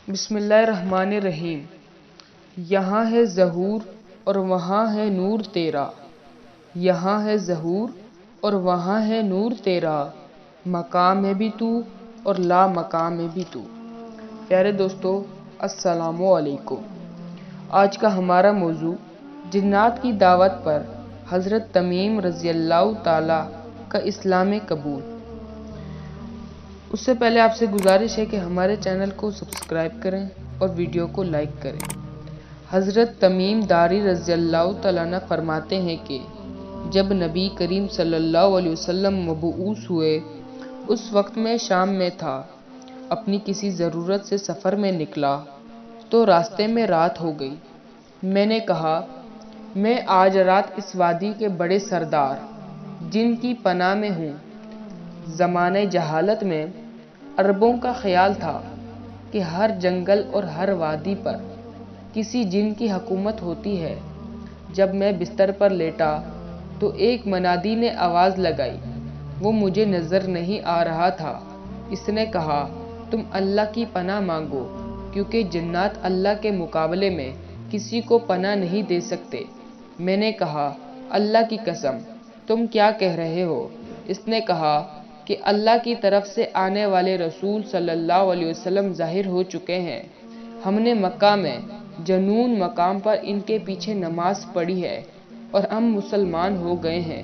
بسم اللہ الرحمن الرحیم۔ یہاں ہے ظہور اور وہاں ہے نور تیرا، یہاں ہے ظہور اور وہاں ہے نور تیرا، مقام میں بھی تو اور لا مقام میں بھی تو۔ پیارے دوستو، السلام علیکم۔ آج کا ہمارا موضوع جنات کی دعوت پر حضرت تمیم رضی اللہ تعالی کا اسلام قبول۔ اس سے پہلے آپ سے گزارش ہے کہ ہمارے چینل کو سبسکرائب کریں اور ویڈیو کو لائک کریں۔ حضرت تمیم داری رضی اللہ تعالیٰ عنہ فرماتے ہیں کہ جب نبی کریم صلی اللہ علیہ وسلم مبعوث ہوئے، اس وقت میں شام میں تھا، اپنی کسی ضرورت سے سفر میں نکلا تو راستے میں رات ہو گئی۔ میں نے کہا، میں آج رات اس وادی کے بڑے سردار جن کی پناہ میں ہوں۔ زمانۂ جہالت میں عربوں کا خیال تھا کہ ہر جنگل اور ہر وادی پر کسی جن کی حکومت ہوتی ہے۔ جب میں بستر پر لیٹا تو ایک منادی نے آواز لگائی، وہ مجھے نظر نہیں آ رہا تھا۔ اس نے کہا، تم اللہ کی پناہ مانگو، کیونکہ جنات اللہ کے مقابلے میں کسی کو پناہ نہیں دے سکتے۔ میں نے کہا، اللہ کی قسم، تم کیا کہہ رہے ہو؟ اس نے کہا کہ اللہ کی طرف سے آنے والے رسول صلی اللہ علیہ وسلم ظاہر ہو چکے ہیں۔ ہم نے مکہ میں جنون مقام پر ان کے پیچھے نماز پڑھی ہے اور ہم مسلمان ہو گئے ہیں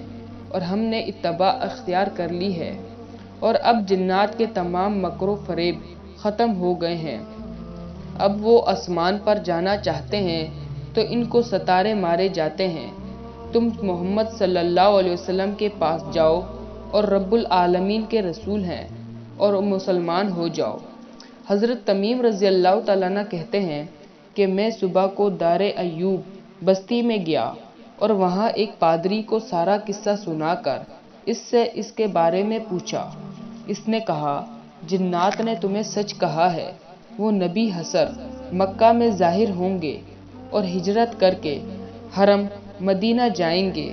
اور ہم نے اتباع اختیار کر لی ہے، اور اب جنات کے تمام مکر و فریب ختم ہو گئے ہیں۔ اب وہ آسمان پر جانا چاہتے ہیں تو ان کو ستارے مارے جاتے ہیں۔ تم محمد صلی اللہ علیہ وسلم کے پاس جاؤ اور رب العالمین کے رسول ہیں اور مسلمان ہو جاؤ۔ حضرت تمیم رضی اللہ تعالیٰ عنہ کہتے ہیں کہ میں صبح کو دار ایوب بستی میں گیا اور وہاں ایک پادری کو سارا قصہ سنا کر اس سے اس کے بارے میں پوچھا۔ اس نے کہا، جنات نے تمہیں سچ کہا ہے، وہ نبی حشر مکہ میں ظاہر ہوں گے اور ہجرت کر کے حرم مدینہ جائیں گے۔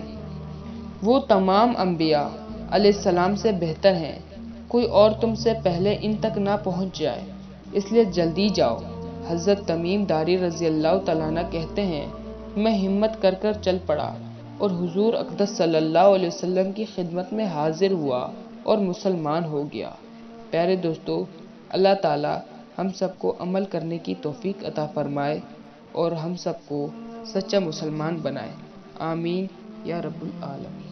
وہ تمام انبیاء علیہ السلام سے بہتر ہیں، کوئی اور تم سے پہلے ان تک نہ پہنچ جائے، اس لیے جلدی جاؤ۔ حضرت تمیم داری رضی اللہ تعالیٰ عنہ کہتے ہیں، میں ہمت کر چل پڑا اور حضور اقدس صلی اللہ علیہ وسلم کی خدمت میں حاضر ہوا اور مسلمان ہو گیا۔ پیارے دوستو، اللہ تعالیٰ ہم سب کو عمل کرنے کی توفیق عطا فرمائے اور ہم سب کو سچا مسلمان بنائے۔ آمین یا رب العالمین۔